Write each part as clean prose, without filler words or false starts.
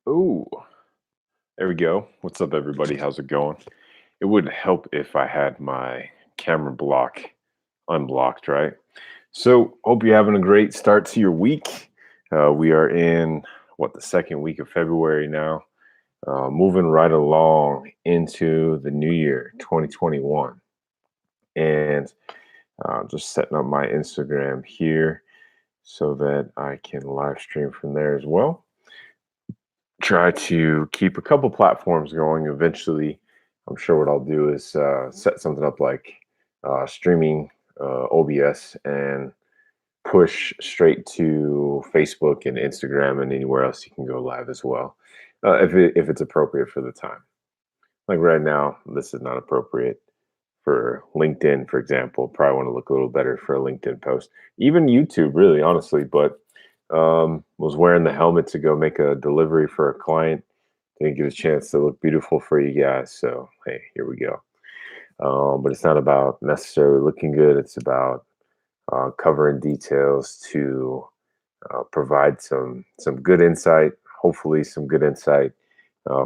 Ooh, there we go. What's up, everybody? How's it going? It would help if I had my camera block unblocked, right? So, hope you're having a great start to your week. We are in the second week of February now, moving right along into the new year, 2021. And just setting up my Instagram here so that I can live stream from there as well. Try to keep a couple platforms going. Eventually, I'm sure what I'll do is set something up like streaming OBS and push straight to Facebook and Instagram and anywhere else you can go live as well, if it's appropriate for the time. Like right now, this is not appropriate for LinkedIn, for example. Probably want to look a little better for a LinkedIn post. Even YouTube, really, honestly. But was wearing the helmet to go make a delivery for a client. Didn't get a chance to look beautiful for you guys. So hey, here we go. But it's not about necessarily looking good. It's about covering details to provide some good insight. Hopefully, some good insight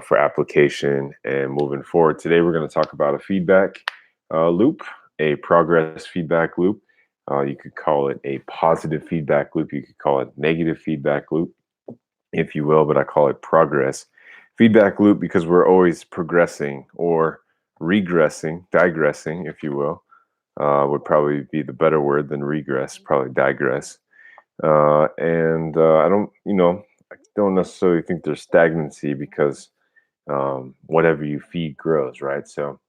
for application and moving forward. Today, we're going to talk about a feedback loop, a progress feedback loop. You could call it a positive feedback loop. You could call it negative feedback loop, if you will, but I call it progress feedback loop because we're always progressing or regressing, digressing, if you will. Would probably be the better word than regress, probably digress. And I don't necessarily think there's stagnancy because whatever you feed grows, right? So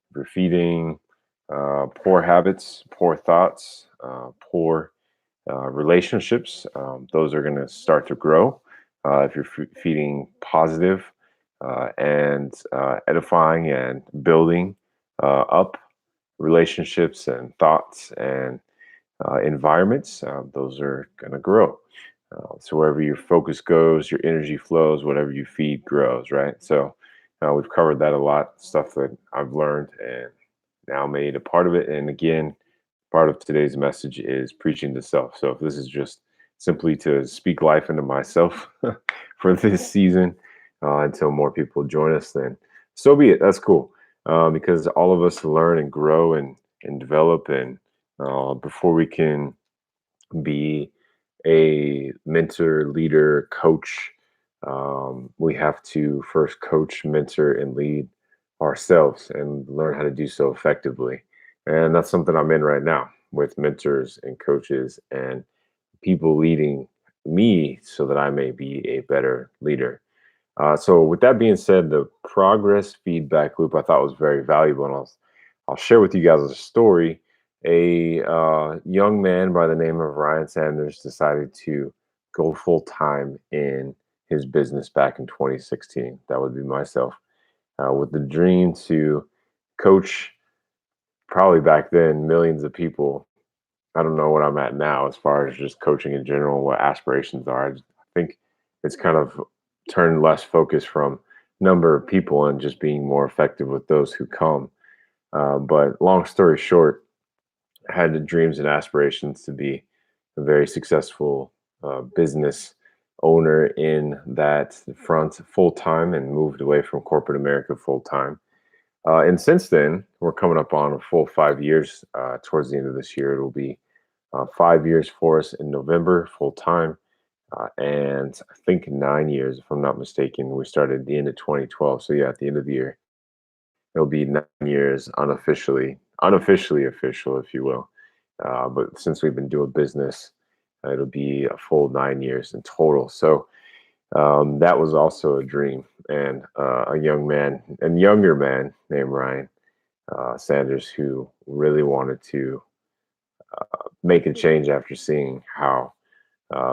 if you're feeding poor habits, poor thoughts, poor relationships, those are going to start to grow. If you're feeding positive and edifying and building up relationships and thoughts and environments, those are going to grow. So wherever your focus goes, your energy flows, whatever you feed grows, right? So we've covered that a lot, stuff that I've learned and now made a part of it. And again, part of today's message is preaching to self. So if this is just simply to speak life into myself for this season until more people join us, then so be it. That's cool because all of us learn and grow and develop. And before we can be a mentor, leader, coach, we have to first coach, mentor, and lead ourselves and learn how to do so effectively. And that's something I'm in right now with mentors and coaches and people leading me so that I may be a better leader. So, with that being said, the progress feedback loop I thought was very valuable, and I'll share with you guys a story. A young man by the name of Ryan Sanders decided to go full time in his business back in 2016. That would be myself, with the dream to coach probably back then millions of people. I don't know what I'm at now as far as just coaching in general, what aspirations are. I think it's kind of turned less focus from number of people and just being more effective with those who come. But long story short, I had the dreams and aspirations to be a very successful business owner in that front full time and moved away from corporate America full time. And since then, we're coming up on a full 5 years. Towards the end of this year, it'll be 5 years for us in November, full time. And I think 9 years, if I'm not mistaken. We started at the end of 2012. So, yeah, at the end of the year, it'll be 9 years unofficially official, if you will. But since we've been doing business, it'll be a full 9 years in total. So, that was also a dream. And a young man and younger man named Ryan Sanders who really wanted to make a change after seeing how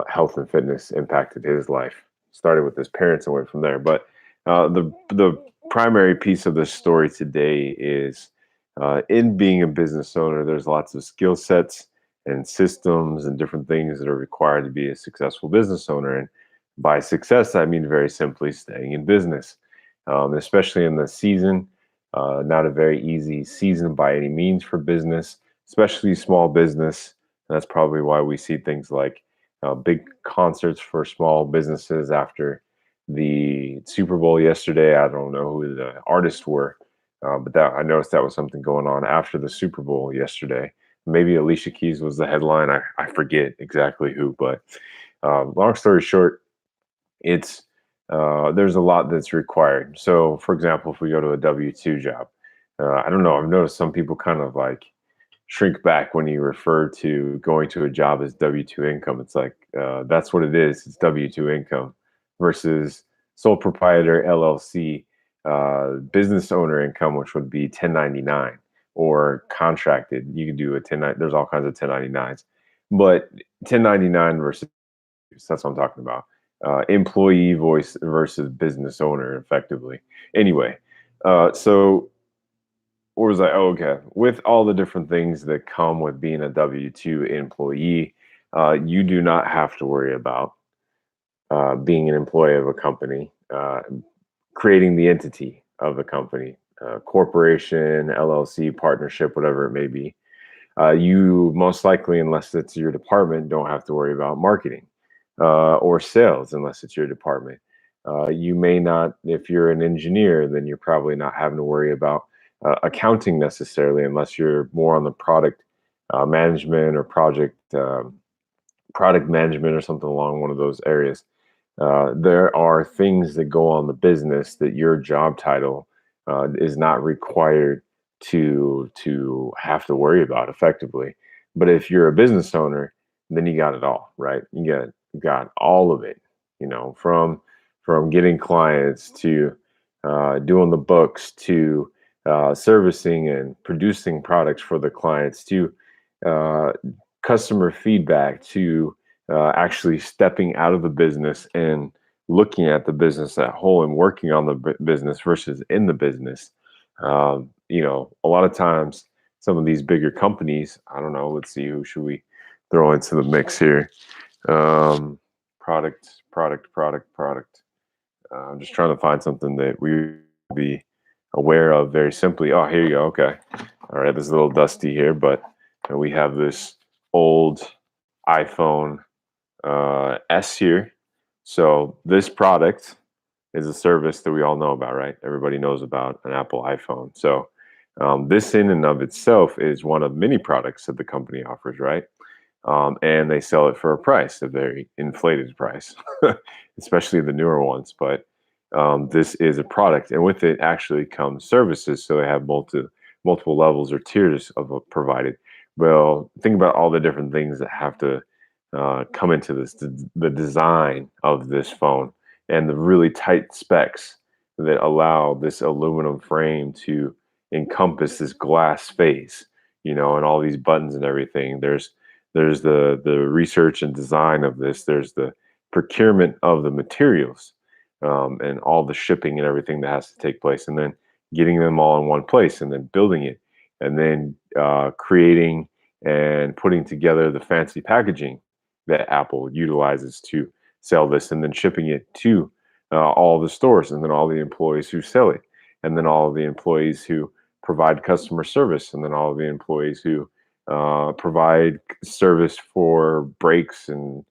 health and fitness impacted his life. Started with his parents and went from there. But the primary piece of this story today is in being a business owner, there's lots of skill sets and systems and different things that are required to be a successful business owner. And by success, I mean very simply staying in business, especially in the season. Not a very easy season by any means for business, especially small business. That's probably why we see things like big concerts for small businesses after the Super Bowl yesterday. I don't know who the artists were, but that I noticed that was something going on after the Super Bowl yesterday. Maybe Alicia Keys was the headline. I forget exactly who, but long story short, it's there's a lot that's required. So, for example, if we go to a W-2 job, I don't know. I've noticed some people kind of like shrink back when you refer to going to a job as W-2 income. It's like that's what it is. It's W-2 income versus sole proprietor LLC business owner income, which would be 1099 or contracted. You can do a 10. There's all kinds of 1099s, but 1099 versus that's what I'm talking about. Employee voice versus business owner, effectively. Anyway, so what was I? Oh, okay. With all the different things that come with being a W 2 employee, you do not have to worry about being an employee of a company, creating the entity of the company, corporation, LLC, partnership, whatever it may be. You most likely, unless it's your department, don't have to worry about marketing or sales unless it's your department. You may not, if you're an engineer, then you're probably not having to worry about accounting necessarily unless you're more on the product management or product management or something along one of those areas. There are things that go on the business that your job title is not required to have to worry about effectively. But if you're a business owner, then you got it all, right? You got all of it, from getting clients to doing the books to servicing and producing products for the clients to uh, customer feedback to actually stepping out of the business and looking at the business at whole and working on the business versus in the business. A lot of times, some of these bigger companies, I don't know, let's see, who should we throw into the mix here? Um, product. I'm just trying to find something that we be aware of very simply. Oh, here you go. Okay. All right. This is a little dusty here, but we have this old iPhone S here. So this product is a service that we all know about, right? Everybody knows about an Apple iPhone. So this in and of itself is one of many products that the company offers, right? And they sell it for a price, a very inflated price, especially the newer ones. But this is a product, and with it actually comes services. So they have multiple levels or tiers of provided. Well, think about all the different things that have to come into this, the design of this phone, and the really tight specs that allow this aluminum frame to encompass this glass space, and all these buttons and everything. There's the research and design of this. There's the procurement of the materials, and all the shipping and everything that has to take place, and then getting them all in one place, and then building it, and then creating and putting together the fancy packaging that Apple utilizes to sell this, and then shipping it to all the stores, and then all the employees who sell it, and then all of the employees who provide customer service, and then all of the employees who provide service for breaks and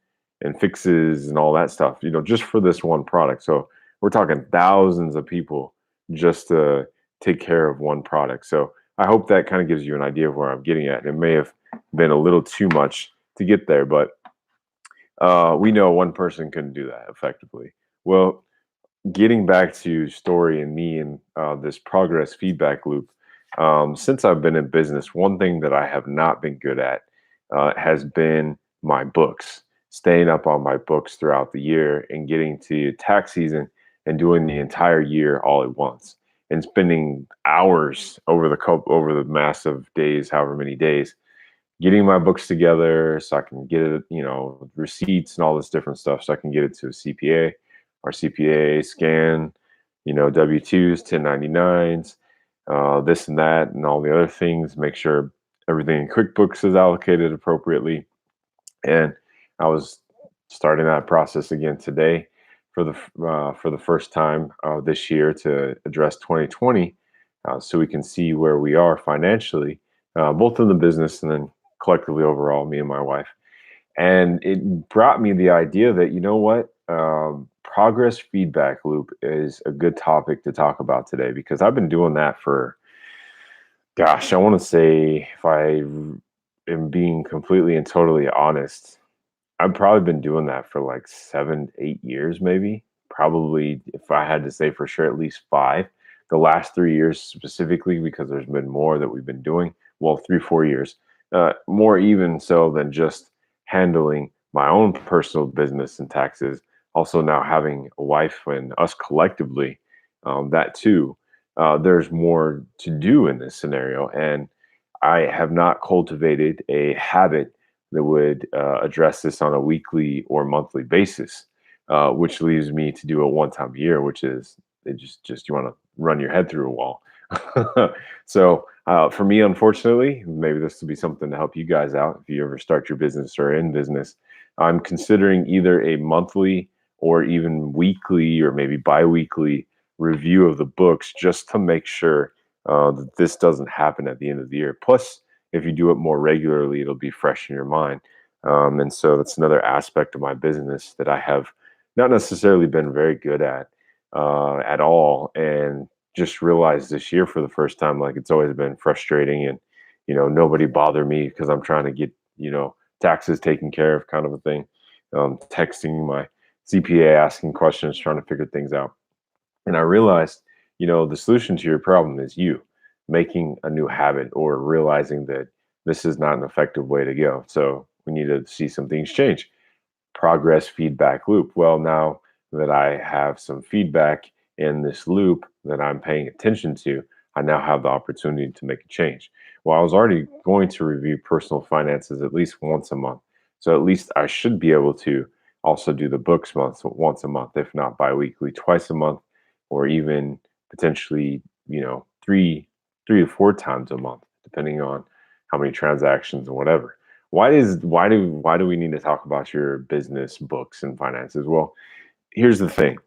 fixes and all that stuff, just for this one product. So we're talking thousands of people just to take care of one product. So I hope that kind of gives you an idea of where I'm getting at. It may have been a little too much to get there, but we know one person couldn't do that effectively. Well, getting back to story and me and this progress feedback loop, since I've been in business, one thing that I have not been good at has been my books, staying up on my books throughout the year and getting to tax season and doing the entire year all at once and spending hours over the massive days, however many days, getting my books together so I can get it, receipts and all this different stuff so I can get it to a CPA or CPA scan, W-2s, 1099s, this and that, and all the other things, make sure everything in QuickBooks is allocated appropriately. And I was starting that process again today for the first time this year to address 2020, so we can see where we are financially, both in the business and then collectively overall, me and my wife. And it brought me the idea that, you know what, progress feedback loop is a good topic to talk about today because I've been doing that for, gosh, I want to say, if I am being completely and totally honest, I've probably been doing that for like 7, 8 years, maybe. Probably, if I had to say for sure, at least 5. The last 3 years specifically, because there's been more that we've been doing. Well, 3, 4 years, more even so than just handling my own personal business and taxes. Also, now having a wife and us collectively, that too. There's more to do in this scenario, and I have not cultivated a habit that would address this on a weekly or monthly basis, which leaves me to do it one time a year, which is it just you want to run your head through a wall. So for me, unfortunately, maybe this will be something to help you guys out if you ever start your business or in business. I'm considering either a monthly or even weekly or maybe bi-weekly review of the books just to make sure that this doesn't happen at the end of the year. Plus, if you do it more regularly, it'll be fresh in your mind. And so that's another aspect of my business that I have not necessarily been very good at all. And just realized this year for the first time, like it's always been frustrating and, nobody bother me because I'm trying to get, taxes taken care of kind of a thing. Texting my CPA, asking questions, trying to figure things out. And I realized, the solution to your problem is you making a new habit or realizing that this is not an effective way to go. So we need to see some things change. Progress feedback loop. Well, now that I have some feedback in this loop that I'm paying attention to, I now have the opportunity to make a change. Well, I was already going to review personal finances at least once a month. So at least I should be able to also do the books once a month, if not biweekly, twice a month, or even potentially, three to four times a month, depending on how many transactions and whatever. Why do we need to talk about your business, books, and finances? Well, here's the thing.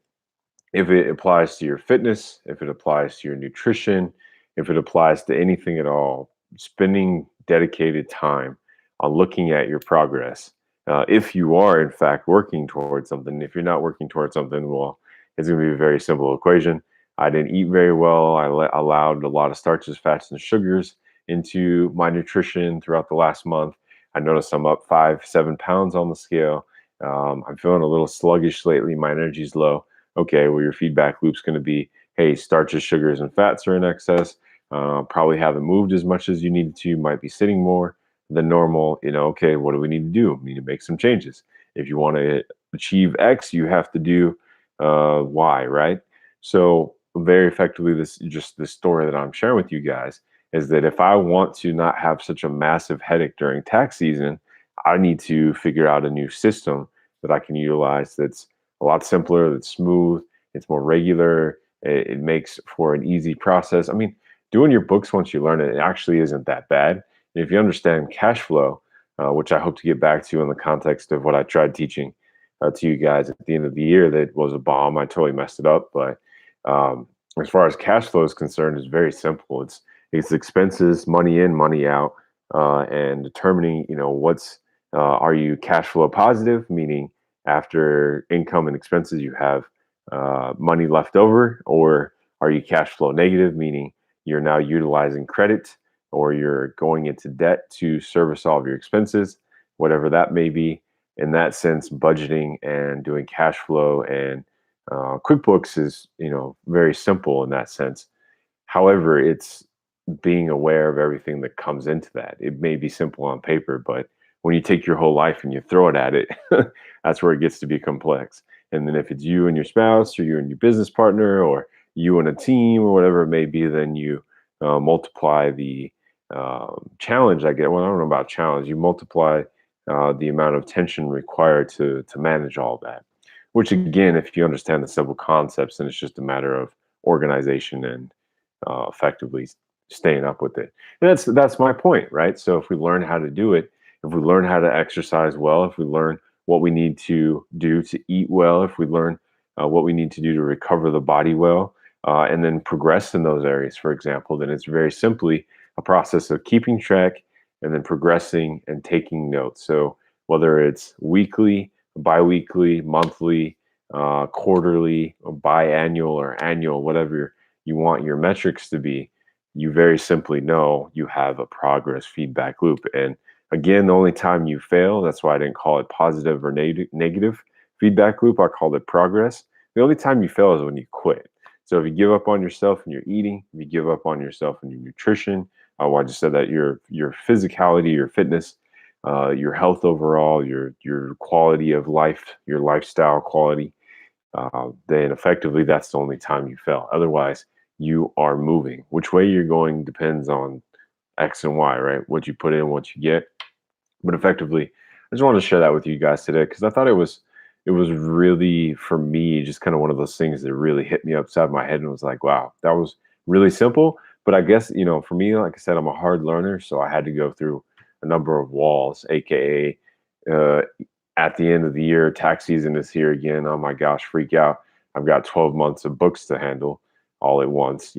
If it applies to your fitness, if it applies to your nutrition, if it applies to anything at all, spending dedicated time on looking at your progress. If you are, in fact, working towards something, if you're not working towards something, well, it's going to be a very simple equation. I didn't eat very well. Allowed a lot of starches, fats, and sugars into my nutrition throughout the last month. I noticed I'm up 5, 7 pounds on the scale. I'm feeling a little sluggish lately. My energy's low. Okay, well, your feedback loop's going to be, hey, starches, sugars, and fats are in excess. Probably haven't moved as much as you needed to. Might be sitting more than normal. Okay, what do we need to do? We need to make some changes. If you want to achieve X, you have to do Y, right? So very effectively, this story that I'm sharing with you guys is that if I want to not have such a massive headache during tax season, I need to figure out a new system that I can utilize that's a lot simpler, that's smooth, it's more regular, it makes for an easy process. I mean, doing your books once you learn it, it actually isn't that bad. And if you understand cash flow, which I hope to get back to in the context of what I tried teaching to you guys at the end of the year, that was a bomb. I totally messed it up. But as far as cash flow is concerned, it's very simple. It's expenses, money in, money out, and determining, what's are you cash flow positive, meaning after income and expenses, you have money left over, or are you cash flow negative, meaning you're now utilizing credit or you're going into debt to service all of your expenses, whatever that may be. In that sense, budgeting and doing cash flow and QuickBooks is, very simple in that sense. However, it's being aware of everything that comes into that. It may be simple on paper, but when you take your whole life and you throw it at it, that's where it gets to be complex. And then if it's you and your spouse, or you and your business partner, or you and a team, or whatever it may be, then you multiply the challenge. I get. Well, I don't know about challenge. You multiply the amount of tension required to manage all that. Which again, if you understand the simple concepts, then it's just a matter of organization and effectively staying up with it. And that's my point, right? So if we learn how to do it, if we learn how to exercise well, if we learn what we need to do to eat well, if we learn what we need to do to recover the body well, and then progress in those areas, for example, then it's very simply a process of keeping track and then progressing and taking notes. So whether it's weekly, biweekly, monthly, quarterly or biannual or annual, whatever you want your metrics to be, you very simply know you have a progress feedback loop. And again, the only time you fail, that's why I didn't call it positive or negative feedback loop. I called it progress. The only time you fail is when you quit. So if you give up on yourself and your eating, if you give up on yourself and your nutrition, I just said that your physicality, your fitness, your health overall, your quality of life, your lifestyle quality, then effectively that's the only time you fail. Otherwise, you are moving. Which way you're going depends on X and Y, right? What you put in, what you get. But effectively, I just wanted to share that with you guys today because I thought it was really, for me, just kind of one of those things that really hit me upside my head and was like, wow, that was really simple. But I guess, for me, like I said, I'm a hard learner, so I had to go through a number of walls, aka uh, at the end of the year, tax season is here again. Oh my gosh, freak out. I've got 12 months of books to handle all at once.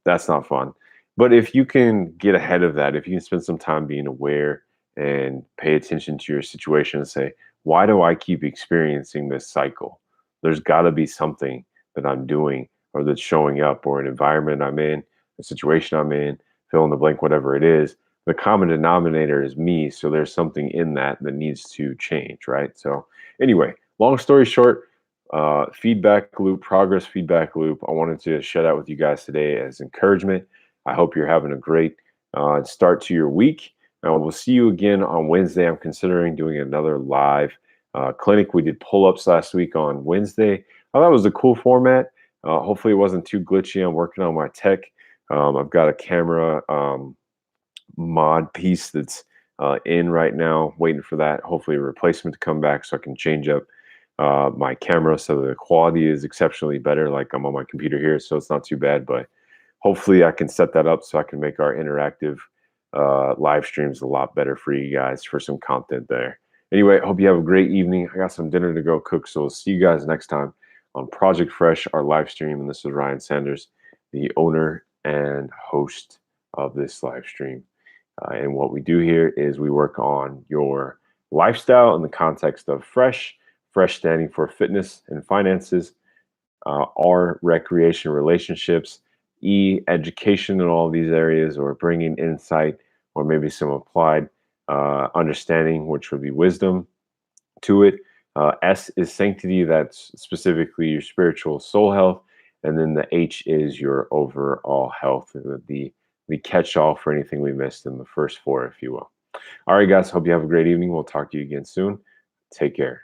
That's not fun. But if you can get ahead of that, if you can spend some time being aware and pay attention to your situation and say, why do I keep experiencing this cycle? There's got to be something that I'm doing or that's showing up, or an environment I'm in, a situation I'm in, fill in the blank, whatever it is. The common denominator is me. So there's something in that needs to change, right? So, anyway, long story short, feedback loop, progress feedback loop. I wanted to share that with you guys today as encouragement. I hope you're having a great start to your week. We'll see you again on Wednesday. I'm considering doing another live clinic. We did pull-ups last week on Wednesday. I thought it was a cool format. Hopefully it wasn't too glitchy. I'm working on my tech. I've got a camera mod piece that's in right now, waiting for that, hopefully a replacement to come back so I can change up my camera so the quality is exceptionally better. Like, I'm on my computer here, so it's not too bad, but hopefully I can set that up so I can make our interactive live streams a lot better for you guys for some content there. Anyway, hope you have a great evening. I got some dinner to go cook, so we'll see you guys next time on Project Fresh, our live stream. And this is Ryan Sanders, the owner and host of this live stream. And what we do here is we work on your lifestyle in the context of fresh standing for fitness and finances, R, recreation, relationships, E, education in all these areas, or bringing insight or maybe some applied understanding, which would be wisdom to it. S is sanctity, that's specifically your spiritual soul health. And then the H is your overall health, the catch-all for anything we missed in the first four, if you will. All right, guys, hope you have a great evening. We'll talk to you again soon. Take care.